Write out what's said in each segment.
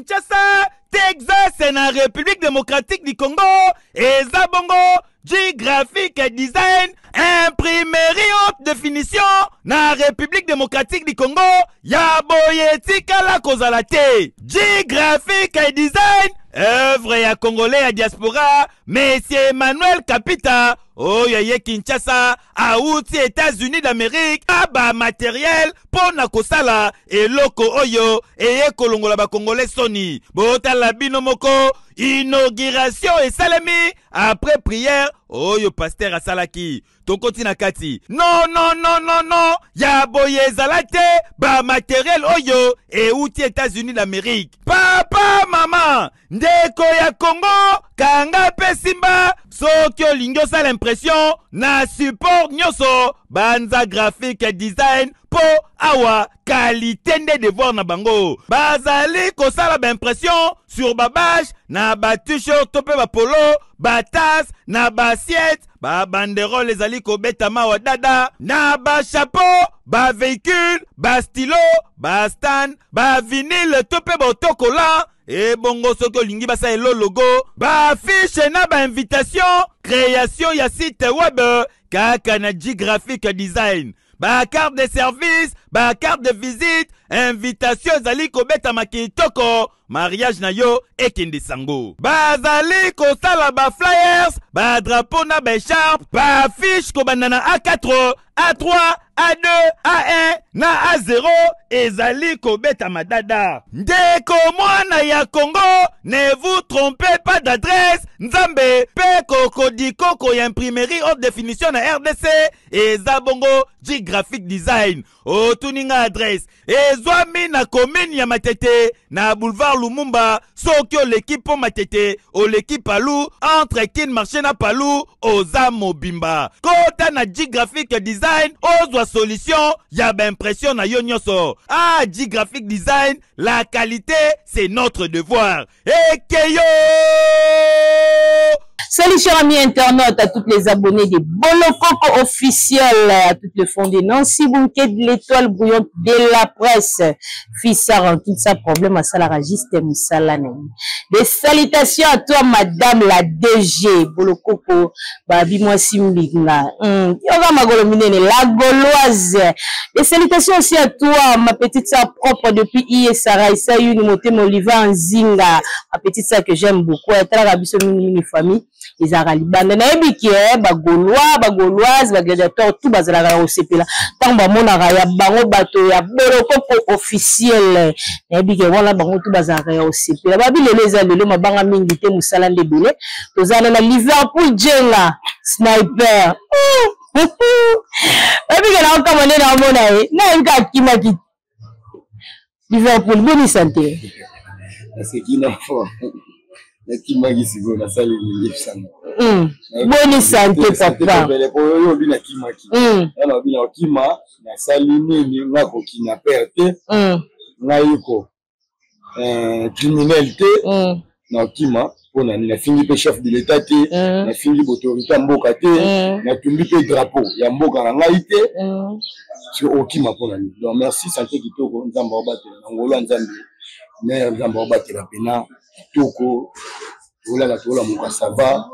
Kinshasa, Texas na République démocratique du Congo, eza bongo G-Graphic Design, imprimerie haute définition na République démocratique du Congo, ya boye tikala kozala te. G-Graphic Design, œuvre ya Congolais ya diaspora, Monsieur Emmanuel Kapita, oyo Kinshasa, auti États-Unis d'Amérique, aba matériel pona kosala eloko oyo eye kolongola ba Congolais soni. Bota la bino moko, inauguration et salami après prière oyo pasteur asalaki. Tokoti na kati. Non, ya boye zalate ba matériel oyo e outi États-Unis d'Amérique. Papa, maman, ndeko ya Congo, kanga pe simba, soki olingi osala l'impression na support nyoso, banza graphique design po awa qualité nde devoir na bango. Bazali kosala ba impression sur ba badge na ba t-shirt to pe ba polo, ba tasse na ba assiette, ba banderole ezali kobetama wa dada, na ba chapeau, ba véhicule, ba stylo, ba stand, ba vinyle to pe ba autocollant, et bongo soki olingi basa elo logo, ba affiche na ba invitation, création ya site web, kaka na G-Graphic Design. Ba carte de service, ba carte de visite, invitation zali kobeta makitoko, mariage na yo ekende sango. Ba zali kosala ba flyers, ba drapeau na ba écharpe, ba affiche kobandana A4, A3, A2, A1 na A0 ezali kobeta madada. Ndeko mwana ya Congo, ne vous trompez pas d'adresse. Nzambe pe kokodi koko ya imprimerie haute définition na RDC eza bongo G-Graphic Design. Otuninga adresse ezwami na commune ya Matete na boulevard Lumumba, soki l'équipe po Matete o l'équipe Palou entre Kin marché na Palou oza mobimba. Kota na G-Graphic Design ozwa solution ya ba impression na yo nyonso. Ah, G-Graphic Design, la qualité c'est notre devoir. Ekeyo! Salut chers amis internautes, à tous les abonnés des Bolokoko officiels, à toutes les fonds de Nancy Bunké de l'étoile brouillante de la presse. Fissar en tout ça problème à Salaragiste Moussalane. Des salutations à toi madame la DG Bolokoko, Babi moi Simlinga. Yoga Magolomine, la Gauloise. Des salutations aussi à toi ma petite sœur propre depuis hier Sarah Sayuni Moté Moliva Nzinga, ma petite sœur que j'aime beaucoup. Elle est Rabiso Mini famille. Les Aralibanda na ebiki ba Gaulois, ba Gauloises, ba gladiateurs tout bazala au CPLA. Tant ba mona ya bango bato ya Bolokoko officiel. Na ebiki wala bango tout bazala au CPLA. Ba bi leleza lelo mabanga mingi te musala ndebele. Tozana na Liverpool Jenga sniper. Ba bi kana okamane na mona na nka kimaki. Liverpool boni santé. Parce que kina fo. Kimaki sigo na sali ni sana. Bonne santé papa. Yo bina kimaki. Na bina kima na sali ni ngako kina perte. Ngaiko criminalité na kima pona na fingi pe chef de l'état te, na fingi autorité mboka te, na tumbi pe drapeau ya mboka na ngaite. Sur okima pona ni. Donc merci santé kitoko nzamba obate na ngolo nzambe. Mais nzamba obate la pena. Toko, voilà la tola mon ça va,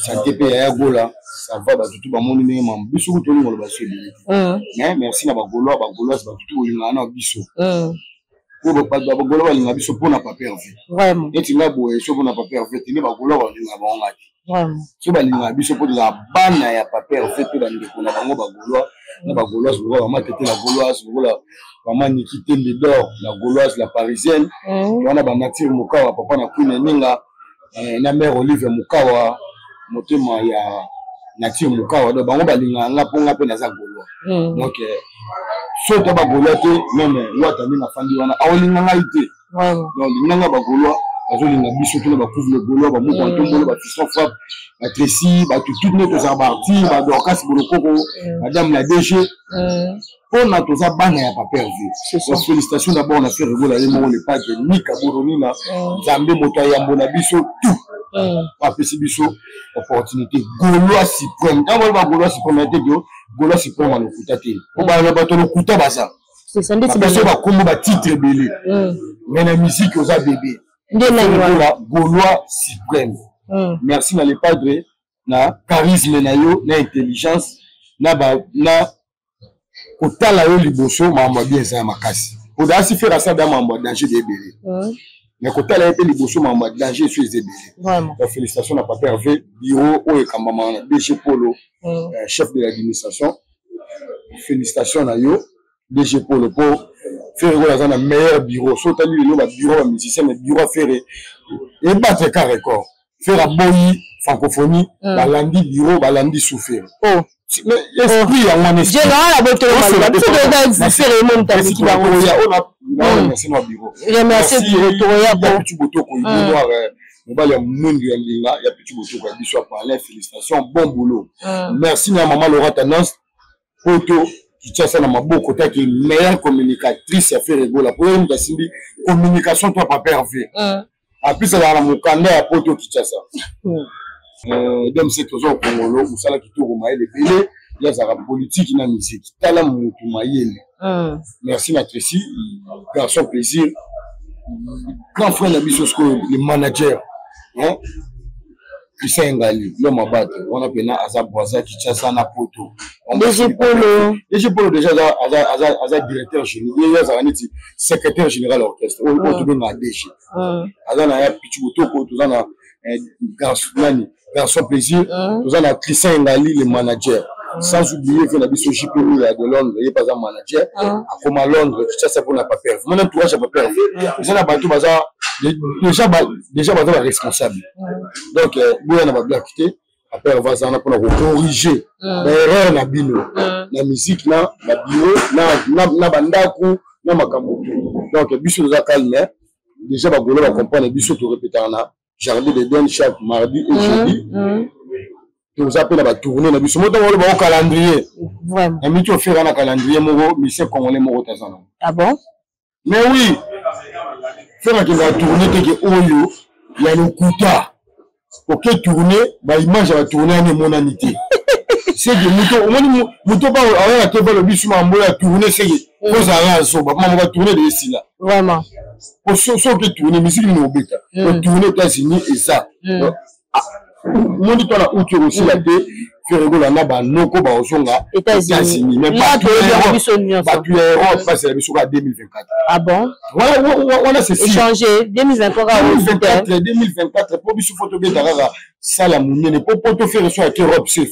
santé pe ya gola, ça va ba tout ba moni ne mam biso to ngolo ba sebi. Merci na ba golois ba tout linga na biso. Ko ba golois ba linga biso pona pa perdre. Vraiment. Et tu nga boye so pona pa perdre, ni ba golois ba linga ba ngati. Vraiment. So ba linga biso po la bana ya pa perdre fait la ndeko na bango ba golois, na ba golois ba matete la goloise, voilà. Maman Nikité Lidor, la Gauloise, la Parisienne. On a ba nature Mukawa, papa na kuna ninga, na mère Olive Mukawa, motema ya nature Mukawa. Donc bango ba linga nga ponga pe na za Gaulois. Donc so to ba Gaulois te, même wata ni na fandi wana, awolinga nga ite. Donc linga ba Gaulois, azolinga biso to ba couvre le Gaulois, ba moko ntombolo ba fiston frappe, ba Tracy, ba tout notre abarti, ba Dorcas Bolokoko, madame la DG. On a tous à banner à pas perdre. Félicitations d'abord, on a fait rigoler les mots, les pages, ni Kabouroni, Zambé, Motoya, Monabiso, tout. Pas Biso, opportunité. Gaulois suprême. Quand on va Gaulois suprême, Gaulois suprême à l'Okutate. On va le bateau le Kuta Baza. c'est ça ndeti ba kombo ba titre belé mais la musique aux bébé Gaulois suprême merci na les padres na charisme na yo na intelligence na kotala yo liboso mambo bien ça makasi oda si faire ça dans mambo danger de belé mais kotala yo liboso mambo danger sur les belé vraiment félicitations à Papa Hervé bureau o ekambama na DG Polo chef de l'administration félicitations à yo DG Polo pour faire le meilleur bureau sauter le bureau musicien mais bureau faire et battre car record faire à boyi francophonie balandi bureau balandi souffrir mais esprit à mon esprit général la beauté on a cérémonie taxi qui va on merci no bureau merci Toya pour petit boto ko voir on va le monde ya linga ya petit boto ko biso parler félicitations bon boulot merci na maman Laura Tendance photo Kinshasa na maboko ta qui meilleure communicatrice à faire rigoler pour une basimbi communication toi Papa Hervé en plus ça mon candidat à poto Kinshasa donc c'est toujours congolo ou ça là qui tourne maïle belé il y a ça politique na musique tala mutu maïle merci na Tracy garçon plaisir grand frère la bisosco le manager hein Christian Ngali l'homme à battre on a pena Azab Boisa Kinshasa na poto DG Polo déjà Azab directeur général Azaniti secrétaire général orchestre on tout na DG Azana ya pichuto ko tout na garçon plaisir tout na Christian Ngali le manager sans oublier que la biso JP de Londres il est pas un manager comme à Londres Kinshasa pour na pas perdre mon entourage pas perdre ça na bateau bazar déjà bazar responsable donc boya na ba blackité après on va ça pour corriger l'erreur na bino la musique na bio na bandaku na makambo donc biso nous a calmé déjà ba golo ba comprendre biso to répéter na jardin de Don chaque mardi et jeudi nous appelle à tourner na biso moto wolo ba calendrier vraiment et mi to faire na calendrier moko mission congolais moko tazana ah bon mais oui faire que va tourner que oyo il y a le kuta OK tourner ba image va tourner en monanité c'est que moto ba a te va le biso mambo ya tourner c'est que cause à so ba va tourner de ici là vraiment pour so que tourner musique no beta tourner États-Unis et ça mon dit la outil aussi la té faire rigoler na ba noko ba osonga États-Unis mais pas tu Europe passe la biso à 2024 ah bon voilà c'est changer 2024 pour biso photo betara sala munene pour to faire sur Europe c'est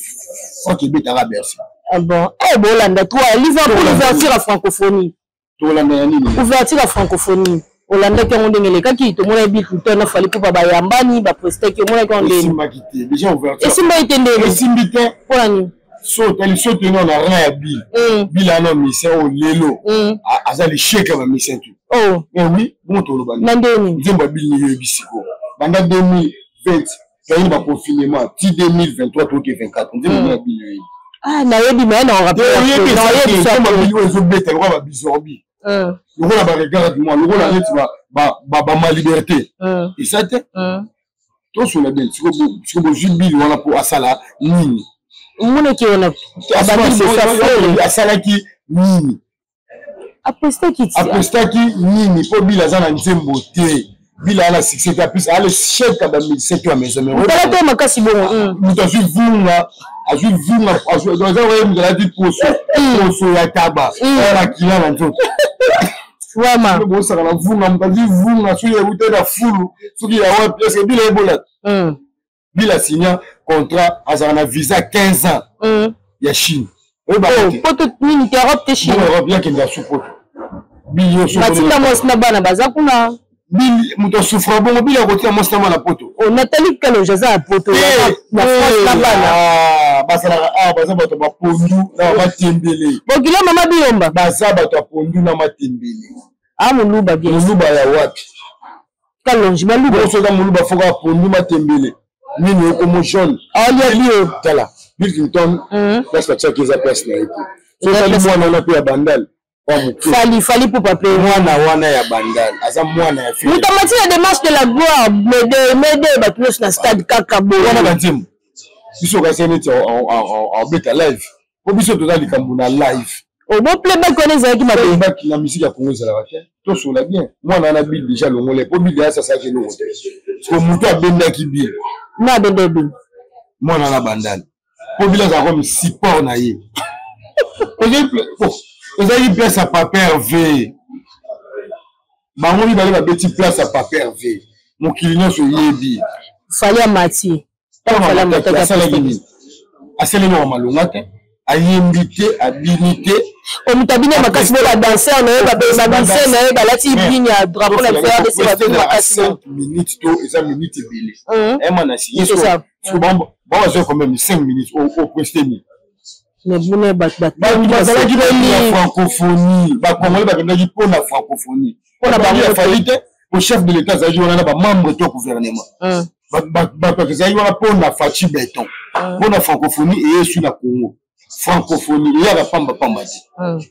OK betara merci ah bon Bolanda toi Liverpool ouverture à francophonie ouverture à francophonie Olanda qui ont donné qui tout le monde dit tout na fallait pour ba yambani ba prester que moi quand les déjà ouverture et simba itende et simbité pour ani so non na rien ya bill ana mission au lelo azali chèque ba mission tout oh mais oui bon to lo bani mandeni nzemba bill ni yo bisiko banda 2020 quand il va confinement 2023 to 24 nzemba bill ah na yebi mais na on rappelle na yebi ça ba bill zo beta ba bizorbi le rôle à regarde moi le rôle à ma liberté et ça te tout sur la belle ce que jubile voilà pour asala nini mon qui on a asala qui nini après ça qui nini pour bila za na nzembo te bila ala succès ta plus ala chef ka ba 17 wa maison mais on va makasi bon mutazu vunga azu dans un me la dit pour so ya taba la kila na nzoto vraiment bon ça la vunga mutazu vunga so ya uta da fulu so ki ya wa pièce bila ebola bila signer contrat azana visa 15 ans ya Chine poto nini ki Europe te Chine Europe ya kenda support bilio so batinda mos na bana baza kuna bil muto souffre bon bil ko tia mos na mala poto o Nathalie Kalo jaza poto na France na bana basala baza bato ba pondu na matembele bokile mama biomba baza bato pondu na matembele muluba bien muluba ya wapi kalonji maluba so da muluba foka pondu matembele nini ko mo jaune ya bio tala Bill Clinton parce que ça qui za place na eko so tali mwana na pe ya bandal fali pour papier mwana ya bandal aza mwana ya fille mutamati la démarche de la gloire mede batunos na stade kakabo wana bantim biso ka sene en beta live po biso to za likambo na live Au bon playback on est qui m'a playback la musique à Congo ça la raté tout sur la bien moi on a bill déjà le ngolé pour bill ça ça que le hotel parce que muto a benda qui bill na benda bill moi on a bandane pour bill ça comme support na yé vous avez place à Papa Hervé bango ni bali ba petit place à Papa Hervé mon client sur yebi fallait Mathieu fallait Mathieu ça la gini asele no malonga te ayembité habilité o mutabine makasi bola danser na ba danser na ba lati binya drapeau na faire de ces ba makasi 5 minutes to eza minute belé et mana si c'est ça bon c'est quand même 5 minutes au presteni mais bune bat bazala ki ba francophonie ba congolais ba kenda ki pona francophonie pona ba ya falite au chef de l'état zaji wana ba membre to gouvernement ba parce zaji wana pona fachi béton pona francophonie et sur la Congo francophonie il y a la pamba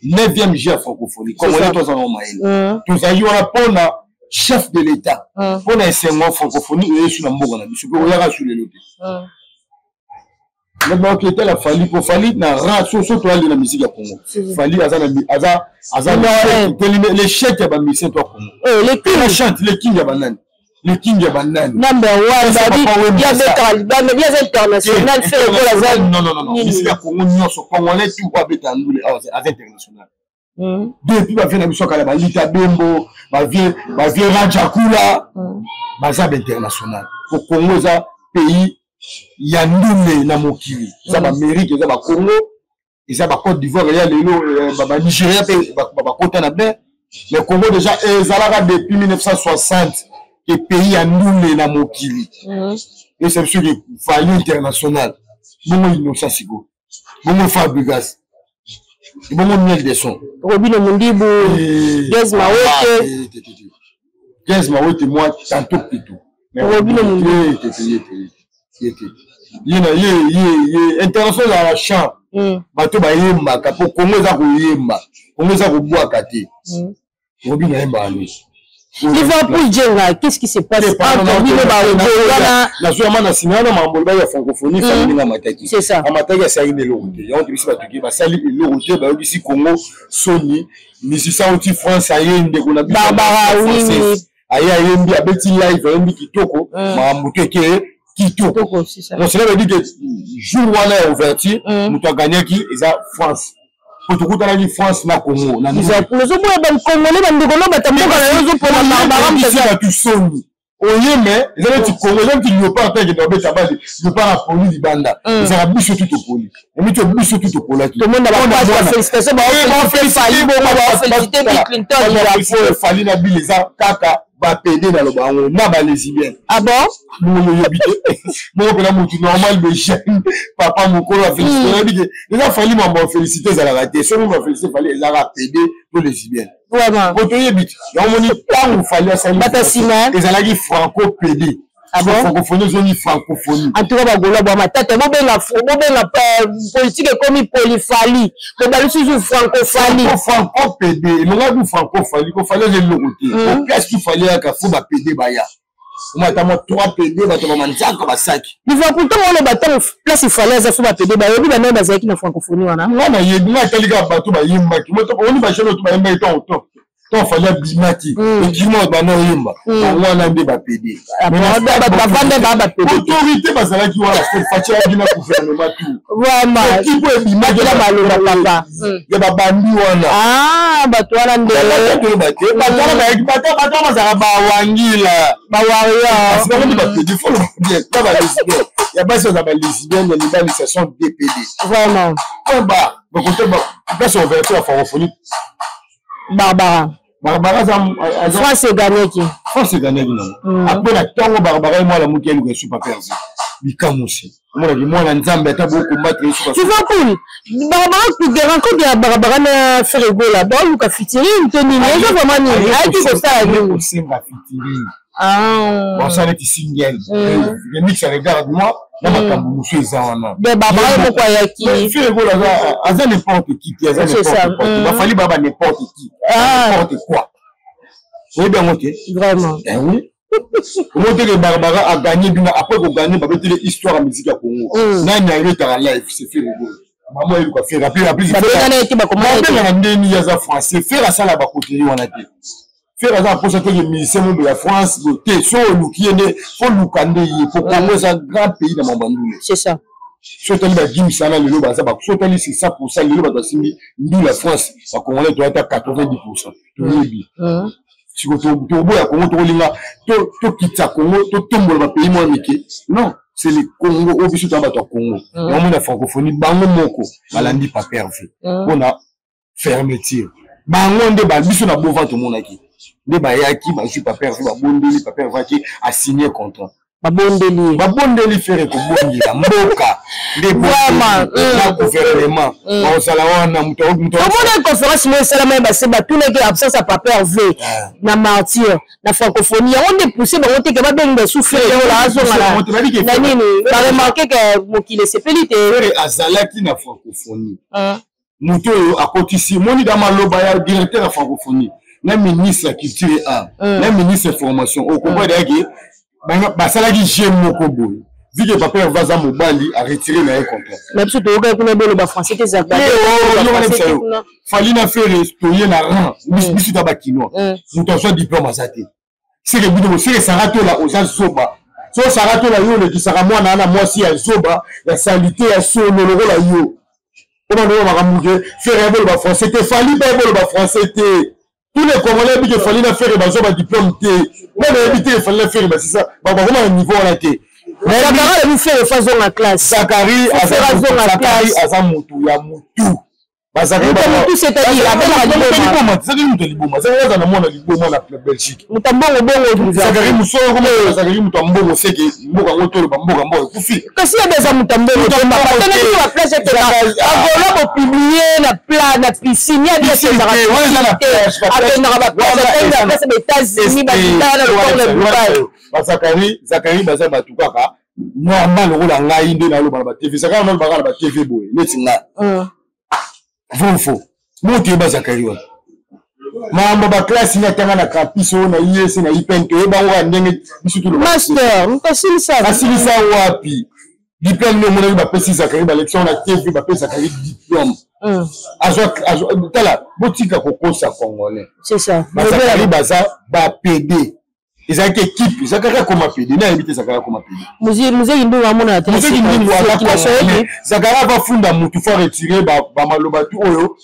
9e jour francophonie comme on est tous en maïl tous zaji wana pona chef de l'état pona enseignement francophonie et sur la mboka na biso ko ya sur le loté maintenant qui était la Fali pour Fali na ratio surtout à la musique à Congo Fali aza les chèques ya ba musicien to Congo les king chante les king ya banane les king ya banane number 1 David il y a des international fait pour la zone non musique à Congo nyonso congolais tout va beta ndule à international depuis ba vient na biso kala ba lita bembo ba vie Rajakula baza international pour Congo za pays ya ndumé na mokili za ba Amérique za ba Congo za ba Côte d'Ivoire ya lelo ba Nigeria pe ba kota na bien le Congo déjà ezalaka depuis 1960 que pays ya ndumé na mokili et c'est sûr que Fali international bongo Innocent Sigo bongo Fabregas bongo Miel de son Robino Mundibu Gaz Mawete moi tantôt plutôt mais Robino Mundibu ye international à la chant bato ba yemba ka po Congo za ko yemba Congo za ko boaka te Robino yemba ani Liverpool Jenga qu'est-ce qui se passe entre Bino ba na sûrement na sinana mambo ba ya francophonie famille na mataki c'est ça amataki ça ine lokote ya on bisi batuki ba sali lokote ba bisi Congo Sony misisa oti France ayende kuna Barbara oui ayembi abeti live ayembi kitoko mambo teke kitoko c'est ça donc cela veut dire que jour wana ya ouverture muto a gagné qui eza France pour tout coup na France na Congo na nous sommes ben congolais ben ndeko batamboka na yozo pour la Barbara ça tu sonne oyeme ezali ti Congo ezali ti léopard te ke beta bali léopard a poli libanda ezala biso tout poli emi to biso tout polaki tout le monde a félicitations ba féliciter ba féliciter Bill Clinton il fallait na Bill eza kaka ba pédé dans le bango na ba lesbienne ah bon mo yebite mo ko na mutu normal be jeune papa mokolo a félicité dit que il a fallu m'en féliciter ça la raté so mo féliciter fallait ils a pédé pour lesbienne vraiment ko to yebite donc on dit pas on fallait ça batasima ils allaient franco pédé ah bon francophonie zone francophonie en tout cas ba gola ba matata mo benga politique comme polyphalie ko ba lusu francophonie franco pédé longa du francophonie ko fallait le lokoté qu'est-ce qu'il fallait ka faut ba pédé ba ya on a tellement 3 pédé ba to ba manzaka ba sac il faut pourtant on le bateau place il fallait ça faut ba pédé ba yobi ba na bazaki na francophonie wana ngana yebi na kalika bato ba yimba ki moto on ba chelo to ba yimba to to fallait bimati et qui moi ba na yimba on na nde ba pédé ba pédé autorité ba sala ki wala c'est fatia dina gouvernement tout vraiment qui peut bimati la baloba papa ya ba bandi wana ah ba to wana nde ba za ba wangila ba waria parce que on ba pédé faut bien pas ba lesbienne ya ba ça ba lesbienne les libéralisation DPD vraiment ba côté ba sur ouverture à francophonie Barbara France est gagné qui France est gagné non après la tango Barbara moi la mukelu que super perdu bikamusi moi la nzambe ta beaucoup combattre sur tu vas cool Barbara tu te rencontres ya Barbara na Ferego là donc ka fitiri ntoni mais ça vraiment ni ai tu ko ça ni simba fitiri bon ça est single le mix regarde moi na makambo musu ezana de Barbara pourquoi ya qui Ferego là aza n'importe qui aza n'importe quoi il va falloir baba n'importe qui n'importe quoi oui bien ok vraiment oui comment que Barbara a gagné après qu'on gagne ba betele histoire en musique à Congo na nyangé ta live c'est Ferego maman il quoi faire rappeler yaza français faire ça là ba côté on a dit faire ça pour ça que les musiciens de la France côté so lukiende faut lukande pour Congo c'est un grand pays dans Mambandulu c'est ça sotali ba dim sana lelo baza ba sotali c'est ça pour ça lelo ba simbi ndi la France ba congolais doit être 90% toyebi si ko to boya Congo to linga to kitsa Congo to tombola ba pays mo mike non c'est le Congo au bisu to ba to Congo on met la francophonie bango moko balandi pas perdu on a fermeture bango nde ba bisu na bova to monaki nde ba yaki ba suis pas perdu ba bondeli pas perdu a signé contrat babondeli faire ko bongi la mboka de vraiment la gouvernement on sala wana muto comment conférence moi sala même ba se ba tout les absence à papier V na martyr na francophonie on est poussé ba on te ka ba benga souffler la azonga na nini ba remarquer que mokile sepelite azalaki na francophonie muto a kotisi moni da maloba ya directeur de francophonie na ministre culture na ministre formation au comprendre que basalaki j'aime moko boy vu que papa vaza mobali a retiré na contrat mais surtout au kuna belo ba français te zakba fali na faire restaurer na rang bisu ta bakino muto soit diplôme azate c'est le but c'est sarato la oza zoba so sarato la yo le kisaka mwana na mwasi ya zoba ya salité ya solo loko la yo comment on va ramuger faire belo ba français te fali ba belo ba français te tous les Congolais qui fallait faire des diplômes T, même éviter il fallait faire c'est ça. Bah vraiment un niveau là T. Mais la parole lui fait façon la classe. Zakari Azam Mutu ya Mutu. Bazakari Mutu c'est-à-dire la belle Liboma. Zakari dans le monde Liboma la Belgique. Mutambongo bongo Zakari Musoro comme Zakari Mutambongo c'est que mboka ngotolo mboka mboka kufi. Kasi ya beza Mutambongo la place était là. Agolo pour publier la plan la piscine ya bien c'est Zakari baza batukaka normal rola ngai nde na lo ba TV Zakari na lo ba TV boy netinga Vonfo moto ba Zakari wa mambo ba classe ni atanga na kapiso na IS na IPNT e ba wa ndenge bisutu master mtasilisa asilisa wapi diplôme no mona ba pesi Zakari ba lection na TV ba pesa Zakari diplôme tala botika kokosa congolais c'est ça Zakari baza ba PD ils ont équipe Zakari comme PD na invité Zakari comme PD musée ndo amona na musée ndo Zakari va funda mutu fa retirer ba maloba tu oyo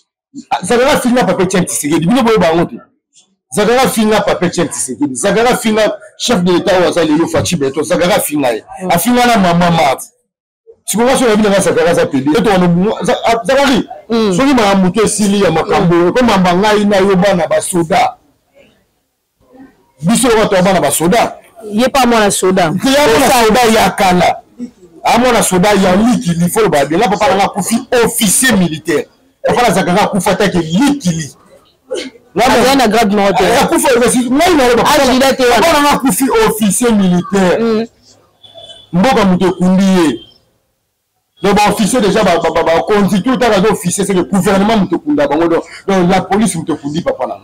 Zakari finga papa Tchèque Tshisekedi bino boyo ba ngote Zakari finga papa Tchèque Tshisekedi Zakari finga chef de l'état wa Zalelo Fachi Beto Zakari finga afinga na mama Mat si on va sur la vie de Zakari za PD Zakari soki ma mutu esili ya makambo comme mbanga ina yo bana ba soda biso wa to bana ba soda yé pas moi la soda soda ya kala amona soda ya likili faut ba bien là papa na kufi officier militaire papa Zakari kufa take likili là na grade note ya kufa aussi moi na papa na kufi officier militaire mboka mutu kundiye donc officier déjà ba constitue ta radio officier c'est le gouvernement mutu kunda bango donc la police mutu kundi papa na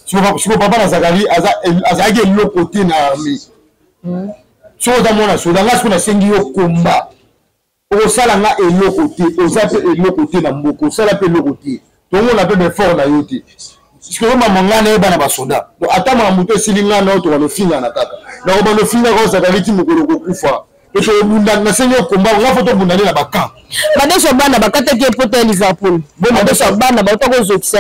sur papa na Zakari azaki le côté na armée so da mona so da ngaso na sengi yo komba o sala nga le côté o zape le côté na mboko sala pe le côté donc on a peu de fort na yote parce que maman ngana eba na ba soda donc atama mutu silinga na to no finga na kaka na ba no finga ko Zakari ti mukolo ko kufa et que bunda na sengi yo komba nga photo bunda na ba camp badeso bana bakata ke poto Liverpool bon badeso bana batoko zokisa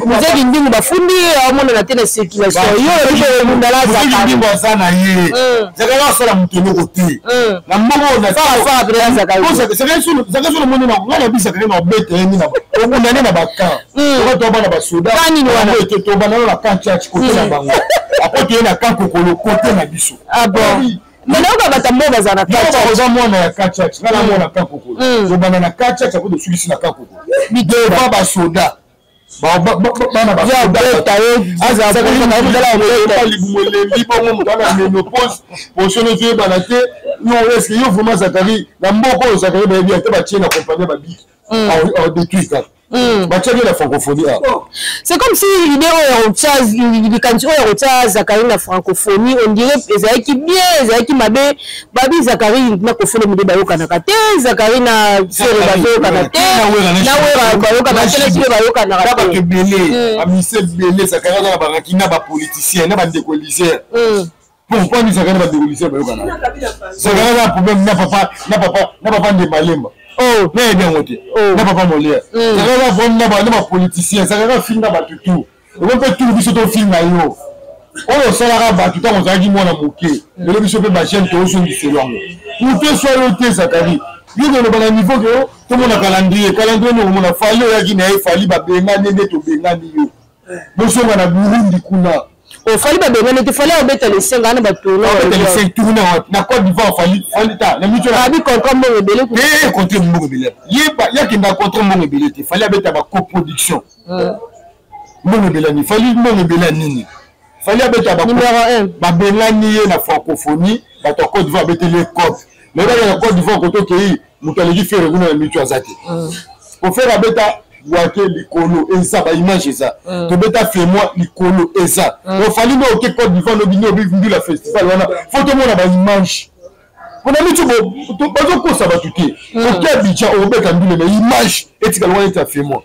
muzeki ndingu bafundi amona na tena circulation yo mundala Zakari ndingu sana ye Zakari asala mutelo kote na mbongo na fa après Zakari Zakari solo moni na ngana bisa Zakari na bete ni na obunda na baka to bana ba soda kani ni wana to bana na kan church kote na bango apote na kan kokolo kote na biso ah bon mais là on va tambo bazana kacha oza mwana ya kacha ngala mwana kakoko zo bana na kacha cha ko de sulisi na kakoko bide ba soda bana ba soda tayo aza za ko na ndala o libumole libongo mutana menopause pochono je bana te no est-ce yo vraiment Zakari na mboko Zakari ba bien te ba tiena compagnie ba bi au détruit ça batiaki la francophonie. C'est comme si l'idée de Zakari la francophonie, on dirait Ezaki bien, Ezaki Mabe, Babi Zakari na kofele mide bayoka na kate, Zakari na sere bayoka na te, na wera bayoka na te, na sire bayoka na kate. Baba ke belé, amise belé, Zakari na baraki na ba politicien, na ba décoliseur. Pourquoi ni Zakari na ba décoliseur bayoka na? Zakari na problème na papa de Malemba. Oh, mais bien voté. Na papa Molière. Zakari na ba politicien, Zakari film na ba tutu. On peut tout biso to film na yo. On salara ba tout on zaki mona moké. Le biso pe ba chaîne to so ndi selongo. Ou te so yo te Zakari. Yo no ba niveau que tout mon calendrier no mon fali ya ki na fali ba benga nende to benga ni yo. Boso na Burundi kuna. O fali ba benga ne te fali obeta le senga na ba tourner. Obeta le senga tourner na Côte d'Ivoire fali ta. Na micho na abi contre mo rebelle. Eh contre mo rebelle. Ya ki na contre mo rebelle te fali abeta ba coproduction. Mo rebelle ni fali mo rebelle nini. Fali abeta ba numéro 1 ba benga ni na francophonie ba to Côte d'Ivoire abeta les codes. Mais là la Côte d'Ivoire koto ke mutaleki faire kuna micho azati. Pour faire abeta wake likolo eza ba image ça. To beta fait moi likolo eza. On fali no ke Côte d'Ivoire no bino bi la festival wana. Photo mo na ba image. On a mis tout bon, pas quoi ça va tout qui. Ok, Abidjan, on met quand même les images. Et tu as été fait moi.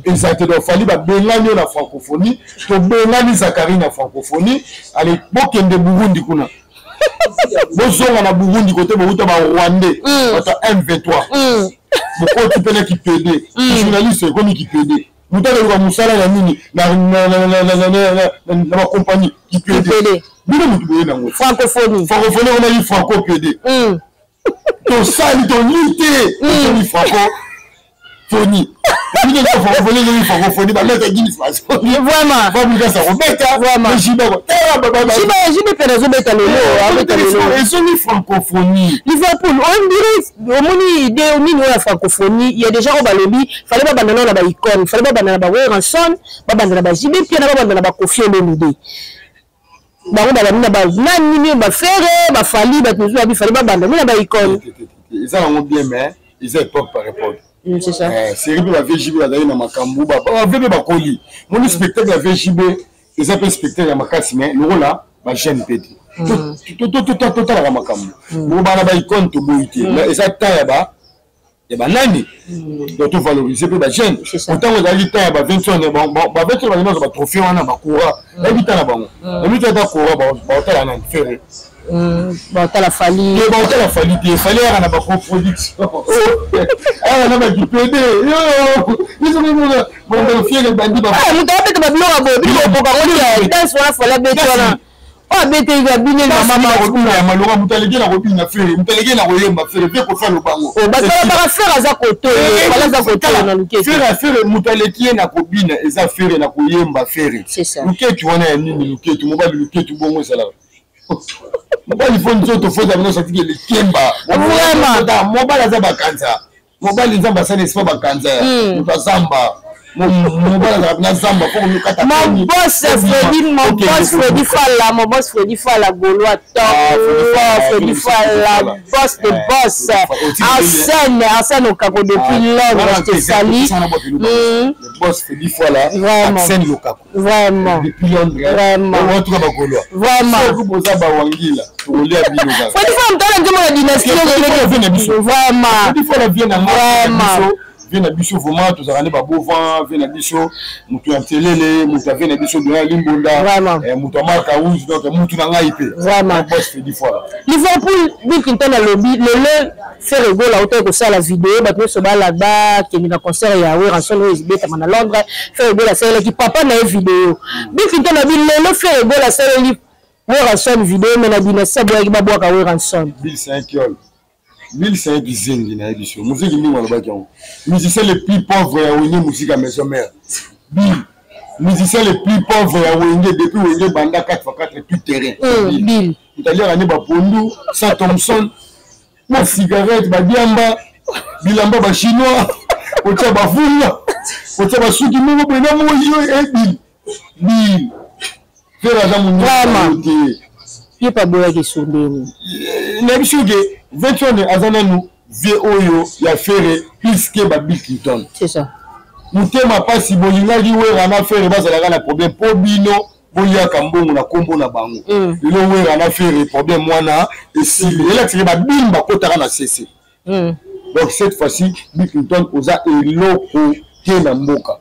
Exactement. Il fallait Bengani la francophonie, to Bengani Zakari la francophonie. Allez, beaucoup de Burundi kuna. Bonjour na Burundi côté Burundi ba Rwandais. Ata M23. Beaucoup tu peux qui PD. Journaliste comme qui PD. Nous avons musala na nini na compagnie qui PD. Francophonie. Francophonie, on a eu Franco PD. Ton sali, ton unité, on a eu Francophonie. Francophonie, bah là, t'as dit vraiment. Vraiment. J'y peux raison bêta le lot. Ils ont mis francophonie. Liverpool, on dirait, au moni idée, au mini la francophonie, il y a déjà au balobi, fallait pas banana la ba icône, fallait pas banana ba Weranson, pas banana ba JB, puis pas banana ba Kofi Olomide. Bah on a la mina ba nani ba faire, ba fali, ba toujours abi fallait pas banana ba icône. Ils ont bien mais ils ont époque par époque. C'est ça. C'est la VJB la d'ailleurs na makambu ba vebe ba koli. Mon spectacle la VJB, ils appellent spectacle ya makasi mais le là ba jeune petit. Tout la makambu. Mo ba na ba icône to boité. Mais exact ya ba nani. Donc to valoriser pe ba jeune. Autant on a dit ta ba 20 ans ba 20 ans ba trophée wana ba coura. Evita na bango. Evita ta coura ba otala na faire. Bon, t'as la famille. La famille, il fallait avoir la production. Ah, on a qui PD. Ils ont mon fier le bandit. Ah, nous t'avons pas bien à vous. Il dans ce fois la bête là. Oh, bête il va bien maman. Malora mutalege na robine na faire. Mutalege na royemba faire. Bien ko faire le bango. Oh, bah ça va faire à za koto. Voilà za koto na luke. Faire mutalege na robine eza faire na royemba faire. C'est ça. Luke tu wana nini luke tu mobile luke tu bongo ça là. Mobile phone zoto foza bino sorti le kemba. Vraiment. Mobile za bakanza. Mobile nzamba sana c'est pas bakanza. Mutazamba. Mon boss Freddy Fala Gaulois Freddy Fala boss de boss Arsène Okako depuis Londres je te salue le boss Freddy Fala Arsène Okako vraiment depuis Londres vraiment on retrouve ba Gaulois vraiment boza ba wangila tolia biloga Freddy Fala mtala ndio la dynastie vraiment Freddy Fala vient na vraiment vient à biso vraiment tous arrêter ba bovan vient à biso mutu antelele mutu vient à biso de la limbonda mutu marka rouge donc mutu na ngai pe vraiment boss fait du fois Liverpool Bill Clinton a lobby le faire ego la hauteur que ça la vidéo ba to so ba là-bas qui na concert ya Weranson beta na Londres faire ego la série qui papa na vidéo Bill Clinton a dit le faire ego la série Weranson vidéo mais na dynastie boya ki ba boya ka Weranson Bill 5 yol 1500 zingi na édition musique ni wala bakion musicien le plus pauvre ya wenge musique à maison mère Bill musicien le plus pauvre ya wenge depuis wenge banda 4x4 tout terrain Bill italien ani ba pondu sa Thompson ma cigarette ba diamba bilamba ba chinois ocha ba funga ocha ba suki mo bena mo yo Bill faire la mon il pas boya ki soudeni na bisuge 21 azana nous vieux oyo ya faire plus que ba Bill Clinton c'est ça mutema pasi bolingaki wera na faire bazalaka na problème po bino boyaka mbongo na kombo na bango lelo wera na faire problème mwana esili elakisaki babimba kotaka na cc donc cette fois-ci Bill Clinton oza eloko te na mboka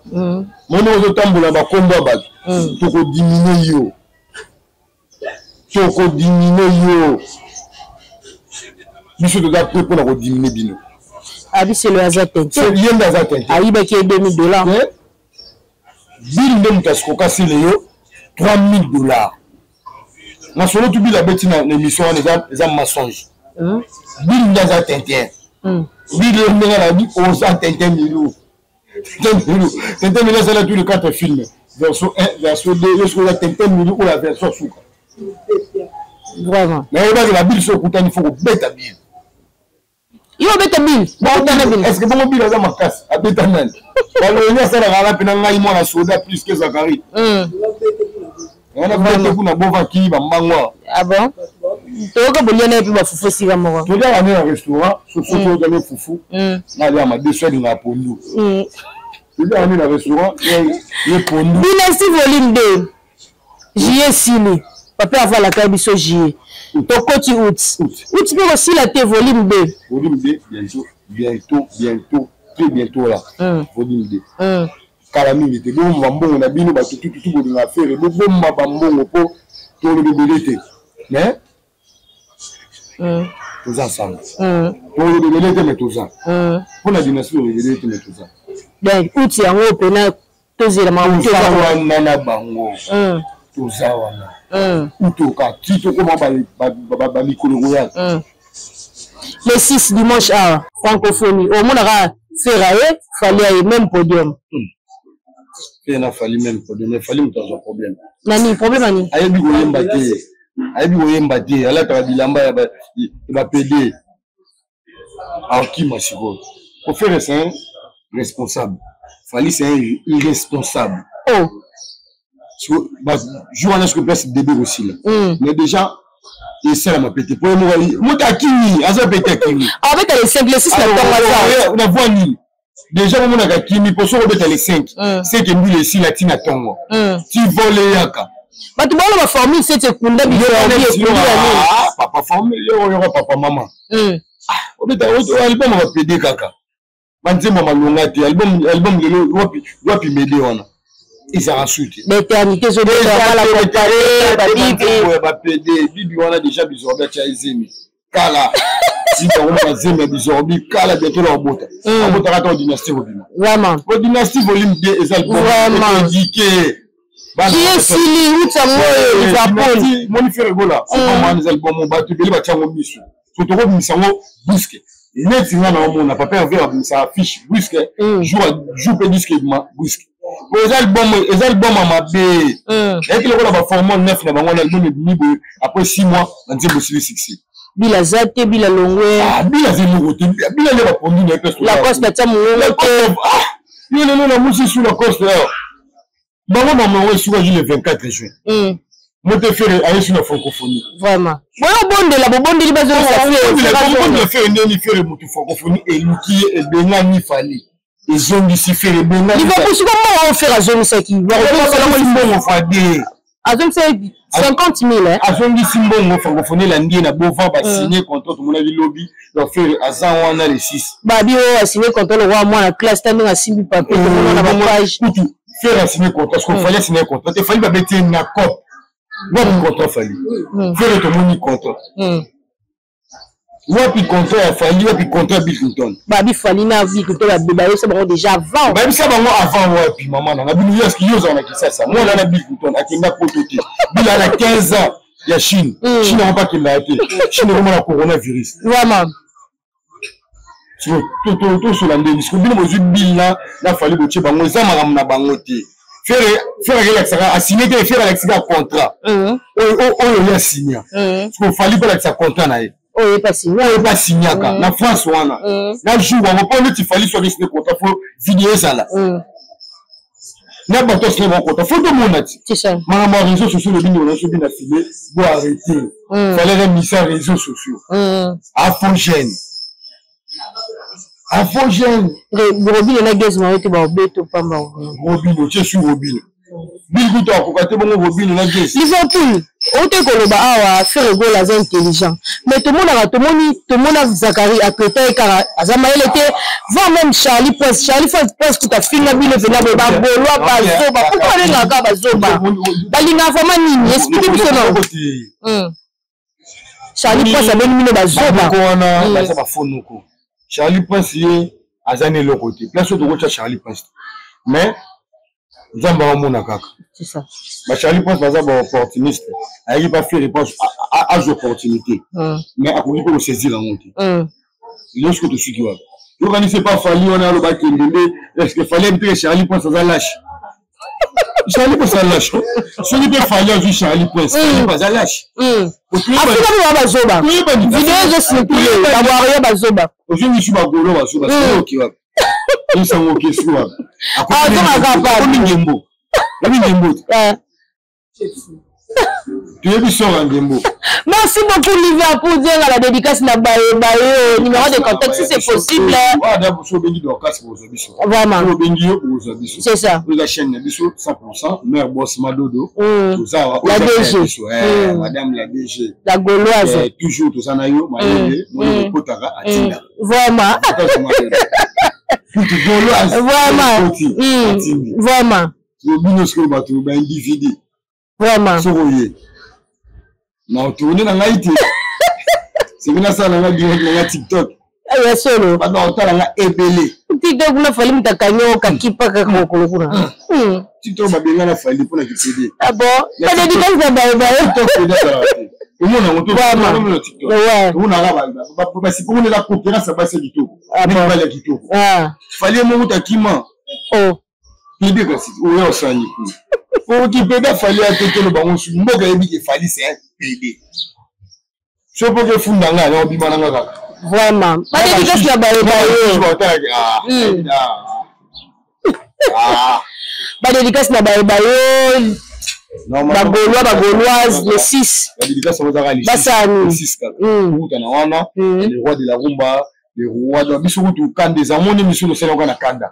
moni ozotambola bakombo ya bato tokodimine yo biso toza pre mpona kodimine bino biso le aza tente yende aza tente ayibaki $2000 Bill nde moto asikokasile yo $3000 masolo tu Bill abeti na émission wana eza mensonge Bill nde aza tente Bill ndenge na bi oza tente milo tente milo azala tous les 4 films version 1 version 2 jusqu'à la tente milo ou la version suka vraiment mais la Bill se kutani faut beta Bill yo beta Bill est-ce que bon Bill aza makasi abeta nani balonya sala ngala pena ngai mwana soda plus que Zakari on a vraiment pour na bova ki ba mbangwa ah bon toka boliana pe ba fufu sika moko to dia na restaurant so to na fufu na dia ma deux soirs na pondu to dia na restaurant le pondu Dynasty volume 2 JS Sili papa avoir la cabiso J to koti août peut aussi la T volume 2 bientôt très bientôt là volume 2 kala mingi te bo mbongo na bino ba tutu bo na faire bo bomba ba mbongo po to le bébé mais tous ensemble to le bébé mais tous ensemble pour la dynastie le bébé mais tous ensemble donc outi yango pena tozela ma outi wana na bango tous wana utoka kito koma ba mikolo ya le 6 dimanche à francophonie au monaka Ferraé fallait même podium il n'a fallu même podium il fallait un problème nani problème ani ayebi koyemba te alata bilamba ba PD qui masiko pour faire c'est un responsable fallait c'est un irresponsable jour en ce que place début aussi là mais déjà et ça m'a pété pour moi kini aza pété kini avec les 5 les 6 la voix ni déjà mon aga kini pour so robeta les 5 c'est que lui les 6 latina tongo tu voles yaka ba tu bala ba formule c'est kunda bi papa formule yo papa maman obeta album va pédé kaka banzema malonga te album lelo wapi médé wana ils ont insulté l'éternité je dois la comparer ba pédé bibi wana déjà bizorba cha izemi kala si on a zemi bizorbi kala bientôt la bota ka dynastie volume vraiment pour dynastie volume 2 et album indiqué qui est Sili utango Liverpool mon frère gola on les albums ba tu beli ba chango misu surtout ko misango busque net ngana on a pas perdu ça affiche busque joue pe disque busque les albums à ma bé et que le va former 9 na bango album après 6 mois on dit bosili 6 bila zate bila longwe bila zelo te bila le ba pondu na peste la coste na tamu yo le musi sur la coste bango maman sur le 24 juin moi te faire aller sur la francophonie vraiment bonde la bonde li bazo ça fait ni faire mutu francophonie et luki et benga ni fali ils ont d'ici faire les benga il va pousser comment on faire à zone ça qui va on va dire à zone c'est 50 000 hein à zone d'ici bon francophonie la ndie na bova ba signer contrat tout mon avis lobby donc faire azan wana les 6 ba bio a signer contrat le roi moi la classe tellement a signé papier on a ba page faire signer contrat parce qu'on fallait signer contrat il fallait ba bêter na cop non contrat fallait faire tout mon contrat wapi contrat a fallu wapi contrat Bill Clinton babi fali na Bill Clinton la débat ça bon déjà avant babi ça bon avant wapi maman na bilu yaski yo za na kisasa moi na Bill Clinton akinda potote Bill a 15 ans ya Chine n'a pas qu'il a été Chine vraiment la coronavirus vraiment tout sur la ndeni ce que Bill na fallu boche bango ça maram na bango te faire relax a signé que faire relax contrat il a signé ce qu'il fallait pas que ça contrat na oh pas signé na France wana na jour on pas le fallait soit signé contrat pour vidéo ça là na bato signé contrat faut de monati c'est ça maman réseaux sociaux le bino na so bien affilé pour arrêter fallait remettre ça réseaux sociaux à fond gêne Avant jeune. Robin na gaz ma ba beto pamba. Robin, tu es sur Robin. Bill Guto a côté bon Robin na gaz. Liverpool, o te koloba awa faire goal az intelligent. Mais tout le monde a Zakari à côté car azama il était va même Charlie Prince tout à finir bile venir ba bolwa ba zoba. Pourquoi les gars ba zoba? Balinga vraiment nini? Explique-moi non. Charlie Prince a même mis ba zoba. Kona ça va fonoko. Charlie Prince est azane le côté. Place de rocha Charlie Prince. Mais Zamba mona kaka. C'est ça. Bah Charlie Prince va avoir opportuniste. Il va faire réponse à opportunités. Mais à quoi il saisir la montée. Lorsque tu suis quoi. L'organisme pas fallu on a le bac est-ce que fallait que Charlie Prince ça lâche. Charlie Prince ça lâche. Ce n'est pas fallu à Charlie Prince, il pas lâche. Afika ba zoba. Vidéo je circulé, d'avoir rien ba zoba. Aujourd'hui je suis ba golo ba zoba, c'est OK va. Ils sont OK sur. Ah donc capable. Mingembo. Tu es bien sur Ngembo. Merci beaucoup Liverpool dire la dédicace na bae numéro de contact si c'est possible. Vraiment. C'est ça. La chaîne Bisso 100% mère boss Madodo. La DG. Madame la DG. La Gauloise. Toujours tout ça na yo Mayele, mon potara atinda. Vraiment. Vraiment. Binosco bato ba individu. Vraiment. Soroye. Na tourner na ngaiti. C'est bien ça na nga TikTok. Ya solo. Ba na otala nga ebele. TikTok na fali mutakanyo kakipa kakokolo kuna. TikTok ba benga na fali pona kipede. Ah bon? Pas de dédicace na ba. TikTok déjà. Umona moto na TikTok. Ouais. Umona la ba si pour la conférence ba c'est du tout. Ah bon. Ba la kito. Ah. Fali mo mutakima. Oh. Pide kasi oyo osani ku. Pour qui peut fallait attaquer le ballon sur mboka yebi ke fallait c'est un PD. So pour que funda nga na obima nga kaka. Vraiment. Pas de dédicace na ba. Pas de dédicace na ba. Ba Gauloise le 6. La dédicace on va le 6 kaka. Uta na wana le roi de la rumba, le roi de biso tu kanda za moni miso no sala na kanda.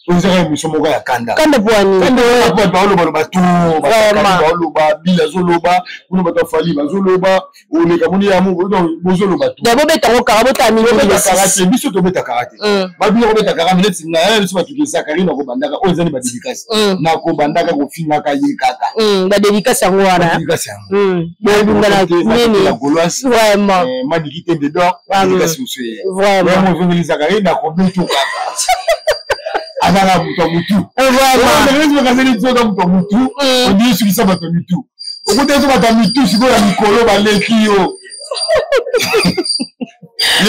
Vous avez mis son mot à Kanda. Kanda Boani. Kanda Baolo, Baolo, Bila Zoloba, vous n'avez pas fallu, Zoloba, ou les Camouni Amour, Bozoloba. D'abord, Betamo Karabota, Karaté, Bisso Tobeta Karaté. Babi Robeta Karamet, c'est pas tout ça, Karine, Robandaka, aux années dédicace. Nako Bandaka, au film Nakaye Kaka. La dédicace à Rouana. La Gauloise. Vraiment. Madikite de Dor, la dédicace, vraiment. Vraiment, les Zakarine, Nako Bintou Kaka. Azala mutu. On dit sur ça mutu. Au bout de ça mutu, si vous la mikolo ba lekio.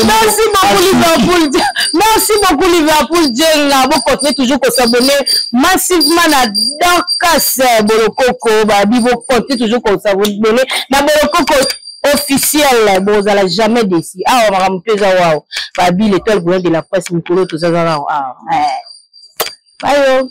Merci beaucoup Liverpool. Merci beaucoup Liverpool. Jenga vous continuez toujours à s'abonner massivement à Dorcas Bolokoko. Babi vous continuez toujours à s'abonner. Na Bolokoko officiel, bon, vous n'allez jamais décider. Ah, on va ramener ça. Waouh. Babi l'étoile de la presse Mikolo tout ça. Ah. Bye.